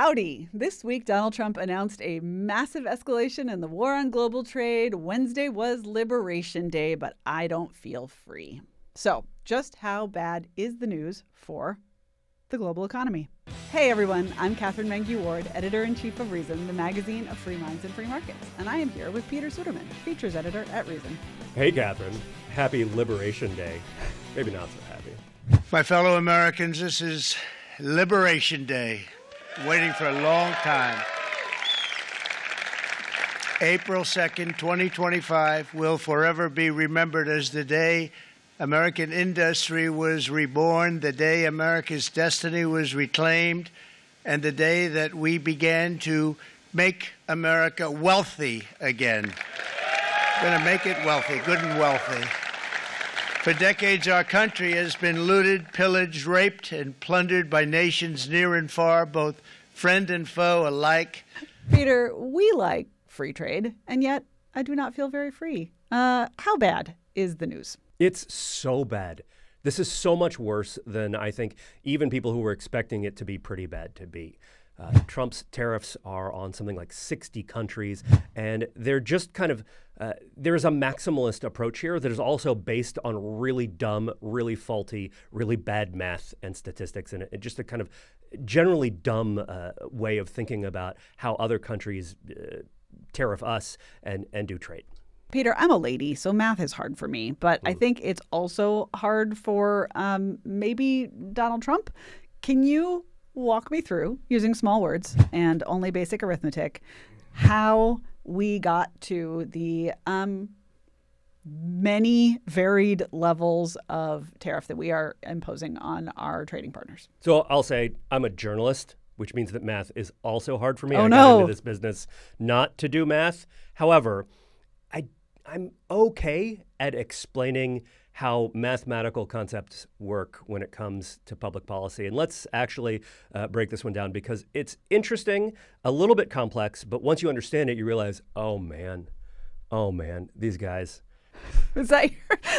Howdy! This week, Donald Trump announced a massive escalation in the war on global trade. Wednesday was Liberation Day, but I don't feel free. So, just how bad is the news for the global economy? Hey everyone, I'm Katherine Mangu-Ward, editor-in-chief of Reason, the magazine of free minds and free markets. And I am here with Peter Suderman, features editor at Reason. Hey Katherine, happy Liberation Day. Maybe not so happy. My fellow Americans, this is Liberation Day. Waiting for a long time. April 2nd, 2025 will forever be remembered as the day American industry was reborn, the day America's destiny was reclaimed, and the day that we began to make America wealthy again. We're going to make it wealthy, good and wealthy. For decades, our country has been looted, pillaged, raped, and plundered by nations near and far, both friend and foe alike. Peter, we like free trade, and yet I do not feel very free. How bad is the news? It's so bad. This is so much worse than I think even people who were expecting it to be pretty bad to be. Trump's tariffs are on something like 60 countries, and they're just kind of, there's a maximalist approach here that is also based on really dumb, really faulty, really bad math and statistics, and just a kind of generally dumb way of thinking about how other countries tariff us and do trade. Peter, I'm a lady, so math is hard for me, but I think it's also hard for maybe Donald Trump. Can you walk me through, using small words and only basic arithmetic, how we got to the many varied levels of tariff that we are imposing on our trading partners? So I'll say I'm a journalist, which means that math is also hard for me. Oh, I no. got into this business not to do math. However, I'm okay at explaining how mathematical concepts work when it comes to public policy. And let's actually break this one down because it's interesting, a little bit complex, but once you understand it, you realize, oh man, these guys. Is that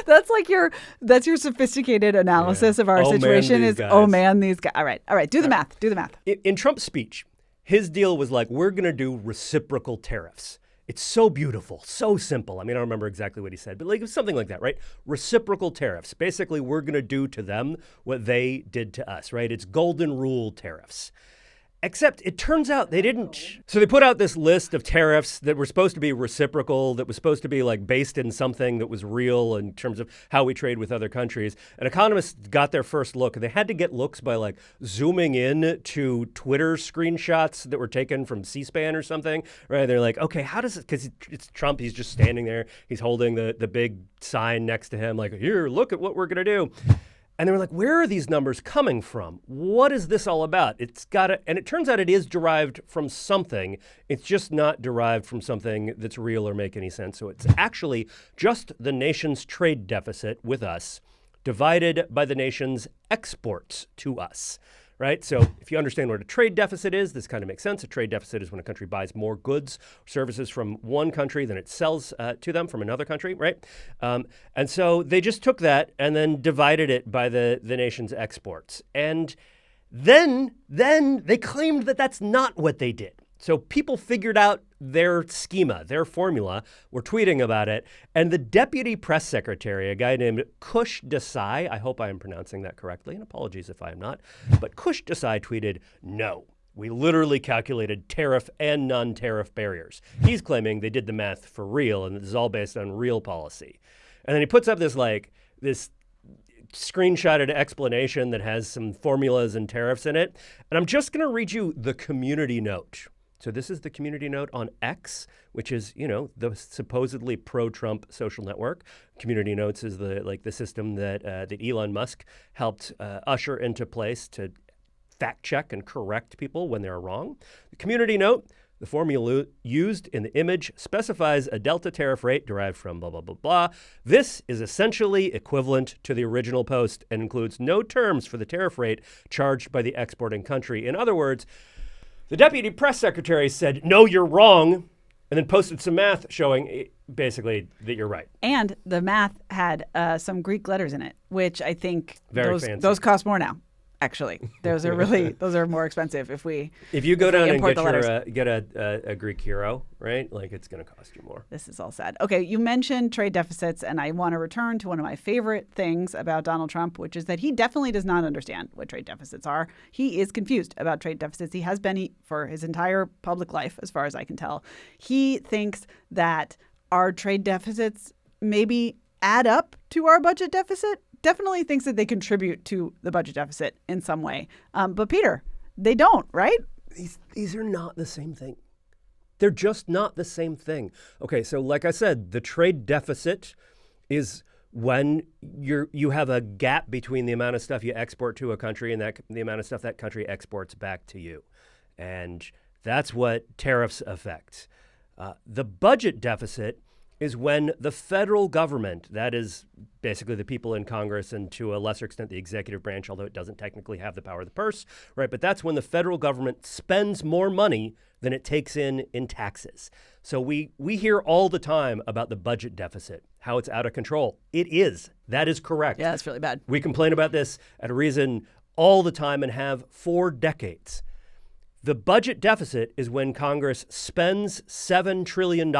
that's your sophisticated analysis of our situation? These guys. Oh man, these guys. All right. Do the math. In Trump's speech, his deal was like, we're going to do reciprocal tariffs. It's so beautiful, so simple. I mean, I don't remember exactly what he said, but like it was something like that, right? Reciprocal tariffs. Basically, we're going to do to them what they did to us, right? It's golden rule tariffs. Except it turns out they didn't. So they put out this list of tariffs that were supposed to be reciprocal, that was supposed to be like based in something that was real in terms of how we trade with other countries. And economists got their first look, and they had to get looks by like zooming in to Twitter screenshots that were taken from C-SPAN or something, right? They're like, okay, how does it, because it's Trump, he's just standing there, he's holding the big sign next to him, like, here, look at what we're going to do. And they were like, where are these numbers coming from? What is this all about? And it turns out it is derived from something. It's just not derived from something that's real or make any sense. So it's actually just the nation's trade deficit with us divided by the nation's exports to us, right? So if you understand what a trade deficit is, this kind of makes sense. A trade deficit is when a country buys more goods or services from one country than it sells to them from another country, right? And so they just took that and then divided it by the nation's exports. And then they claimed that that's not what they did. So people figured out their schema, their formula, were tweeting about it. And the deputy press secretary, a guy named Kush Desai, I hope I am pronouncing that correctly, and apologies if I am not, but Kush Desai tweeted, no, we literally calculated tariff and non-tariff barriers. He's claiming they did the math for real, and this is all based on real policy. And then he puts up this screenshotted explanation that has some formulas and tariffs in it. And I'm just going to read you the community note. So this is the community note on X, which is, the supposedly pro-Trump social network. Community notes is the system that Elon Musk helped usher into place to fact check and correct people when they're wrong. The community note, the formula used in the image specifies a delta tariff rate derived from blah, blah, blah, blah. This is essentially equivalent to the original post and includes no terms for the tariff rate charged by the exporting country. In other words, the deputy press secretary said, no, you're wrong, and then posted some math showing basically that you're right. And the math had some Greek letters in it, which I think Very fancy. those cost more now. Actually, those are more expensive if you go down and import the letters. get a Greek hero, right? Like it's going to cost you more. This is all sad. Okay, you mentioned trade deficits, and I want to return to one of my favorite things about Donald Trump, which is that he definitely does not understand what trade deficits are. He is confused about trade deficits. He has been for his entire public life, as far as I can tell. He thinks that our trade deficits maybe add up to our budget deficit. Definitely thinks that they contribute to the budget deficit in some way. But Peter, they don't, right? These are not the same thing. They're just not the same thing. Okay, so like I said, the trade deficit is when you have a gap between the amount of stuff you export to a country and the amount of stuff that country exports back to you. And that's what tariffs affect. The budget deficit is when the federal government, that is basically the people in Congress and to a lesser extent the executive branch, although it doesn't technically have the power of the purse, right? But that's when the federal government spends more money than it takes in taxes. So we hear all the time about the budget deficit, how it's out of control. It is. That is correct. Yeah, it's really bad. We complain about this at Reason all the time and have for decades. The budget deficit is when Congress spends $7 trillion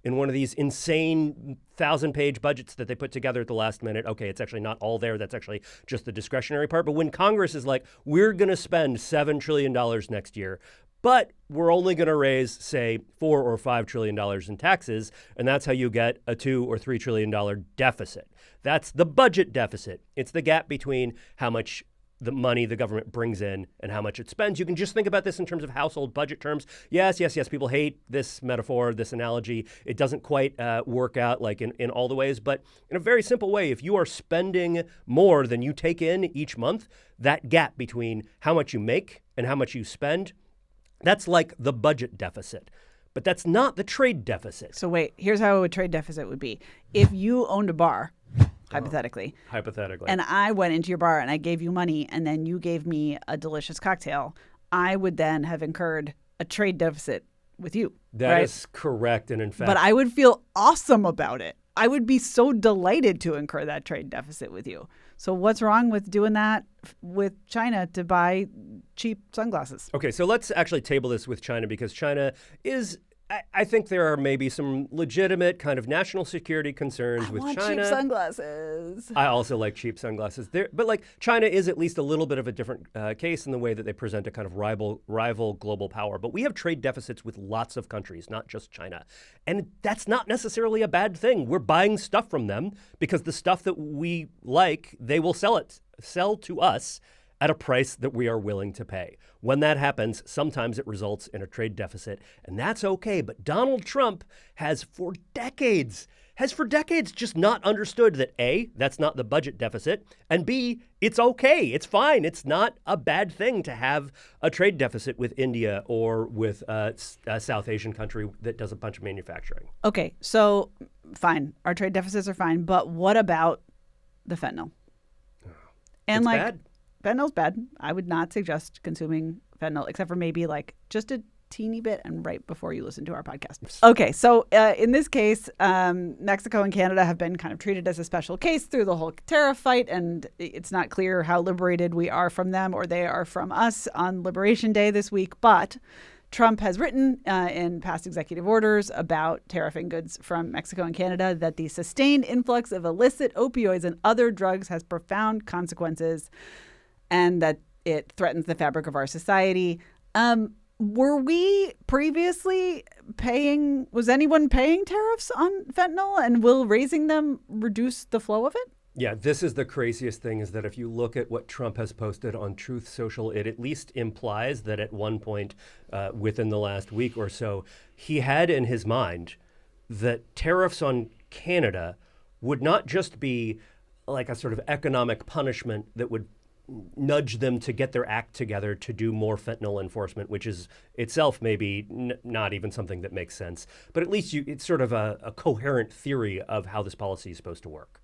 in one of these insane 1,000-page budgets that they put together at the last minute. Okay, it's actually not all there. That's actually just the discretionary part. But when Congress is like, we're going to spend $7 trillion next year, but we're only going to raise, say, $4 or $5 trillion in taxes, and that's how you get a $2 or $3 trillion deficit. That's the budget deficit. It's the gap between how much the money the government brings in and how much it spends. You can just think about this in terms of household budget terms. Yes. People hate this metaphor, this analogy. It doesn't quite work out like in all the ways, but in a very simple way, if you are spending more than you take in each month, that gap between how much you make and how much you spend, that's like the budget deficit. But that's not the trade deficit. So wait, here's how a trade deficit would be. If you owned a bar, hypothetically. And I went into your bar and I gave you money and then you gave me a delicious cocktail, I would then have incurred a trade deficit with you. That is correct. And in fact, but I would feel awesome about it. I would be so delighted to incur that trade deficit with you. So what's wrong with doing that with China to buy cheap sunglasses? Okay, so let's actually table this with China because China is... I think there are maybe some legitimate kind of national security concerns with China. I want cheap sunglasses. I also like cheap sunglasses. But like China is at least a little bit of a different case in the way that they present a kind of rival global power. But we have trade deficits with lots of countries, not just China. And that's not necessarily a bad thing. We're buying stuff from them because the stuff that we like, they will sell to us at a price that we are willing to pay. When that happens, sometimes it results in a trade deficit, and that's okay. But Donald Trump has for decades just not understood that A, that's not the budget deficit, and B, it's okay, it's fine. It's not a bad thing to have a trade deficit with India or with a South Asian country that does a bunch of manufacturing. Okay, so fine, our trade deficits are fine, but what about the fentanyl? And it's bad. Fentanyl's bad. I would not suggest consuming fentanyl, except for maybe like just a teeny bit and right before you listen to our podcast. Okay, so in this case, Mexico and Canada have been kind of treated as a special case through the whole tariff fight, and it's not clear how liberated we are from them or they are from us on Liberation Day this week. But Trump has written in past executive orders about tariffing goods from Mexico and Canada that the sustained influx of illicit opioids and other drugs has profound consequences, and that it threatens the fabric of our society. Were we previously was anyone paying tariffs on fentanyl, and will raising them reduce the flow of it? Yeah, this is the craziest thing is that if you look at what Trump has posted on Truth Social, it at least implies that at one point within the last week or so, he had in his mind that tariffs on Canada would not just be like a sort of economic punishment that would nudge them to get their act together to do more fentanyl enforcement, which is itself maybe not even something that makes sense. But at least it's sort of a coherent theory of how this policy is supposed to work.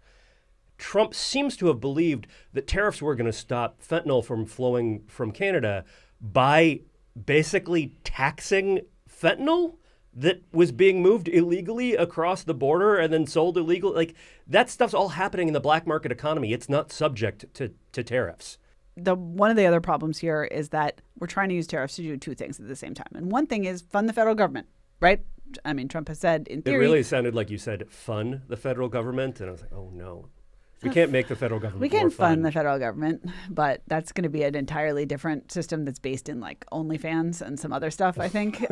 Trump seems to have believed that tariffs were going to stop fentanyl from flowing from Canada by basically taxing fentanyl that was being moved illegally across the border and then sold illegally. Like, that stuff's all happening in the black market economy. It's not subject to tariffs. one of the other problems here is that we're trying to use tariffs to do two things at the same time. And one thing is fund the federal government, right? I mean, Trump has said in theory. It really sounded like you said fund the federal government. And I was like, oh, no. We can't make the federal government We can more fun. fund the federal government, but that's going to be an entirely different system that's based in like OnlyFans and some other stuff, I think,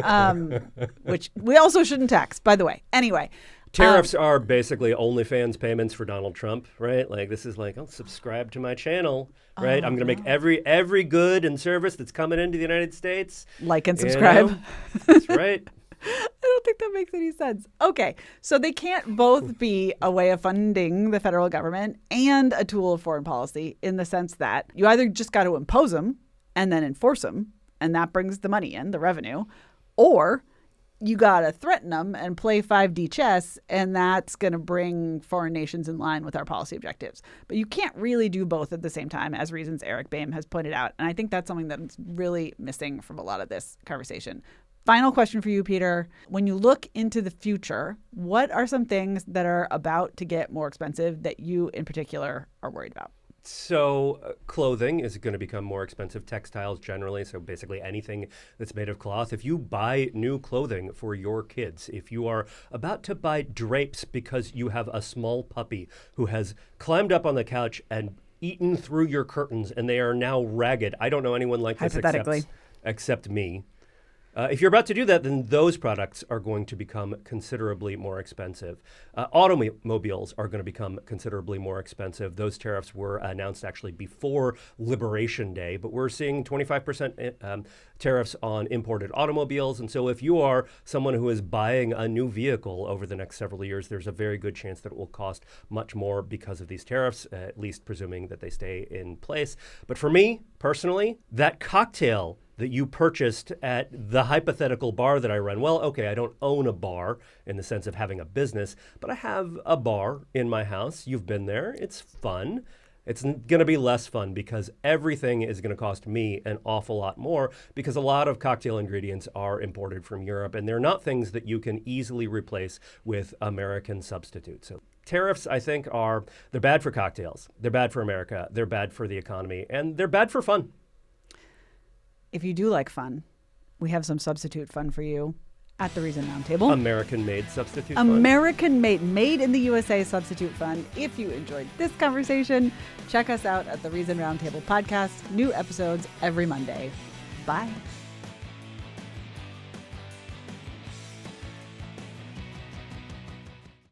which we also shouldn't tax, by the way. Anyway. Tariffs are basically OnlyFans payments for Donald Trump, right? Like this is like, oh, subscribe to my channel, right? I'm going to make every good and service that's coming into the United States. Like and subscribe. That's right. I don't think that makes any sense. Okay, so they can't both be a way of funding the federal government and a tool of foreign policy in the sense that you either just got to impose them and then enforce them, and that brings the money in, the revenue, or you got to threaten them and play 5D chess, and that's going to bring foreign nations in line with our policy objectives. But you can't really do both at the same time, as reasons Eric Boehm has pointed out. And I think that's something that's really missing from a lot of this conversation. Final question for you, Peter. When you look into the future, what are some things that are about to get more expensive that you in particular are worried about? So clothing is going to become more expensive, textiles generally, so basically anything that's made of cloth. If you buy new clothing for your kids, if you are about to buy drapes because you have a small puppy who has climbed up on the couch and eaten through your curtains and they are now ragged. I don't know anyone like this except me. If you're about to do that, then those products are going to become considerably more expensive. Automobiles are going to become considerably more expensive. Those tariffs were announced actually before Liberation Day, but we're seeing 25% tariffs on imported automobiles. And so if you are someone who is buying a new vehicle over the next several years, there's a very good chance that it will cost much more because of these tariffs, at least presuming that they stay in place. But for me, personally, that cocktail that you purchased at the hypothetical bar that I run. Well, okay, I don't own a bar in the sense of having a business, but I have a bar in my house. You've been there. It's fun. It's going to be less fun because everything is going to cost me an awful lot more because a lot of cocktail ingredients are imported from Europe, and they're not things that you can easily replace with American substitutes. So tariffs, I think, they're bad for cocktails. They're bad for America. They're bad for the economy, and they're bad for fun. If you do like fun, we have some substitute fun for you at the Reason Roundtable. American-made substitute fun. American-made, made in the USA substitute fun. If you enjoyed this conversation, check us out at the Reason Roundtable podcast. New episodes every Monday. Bye.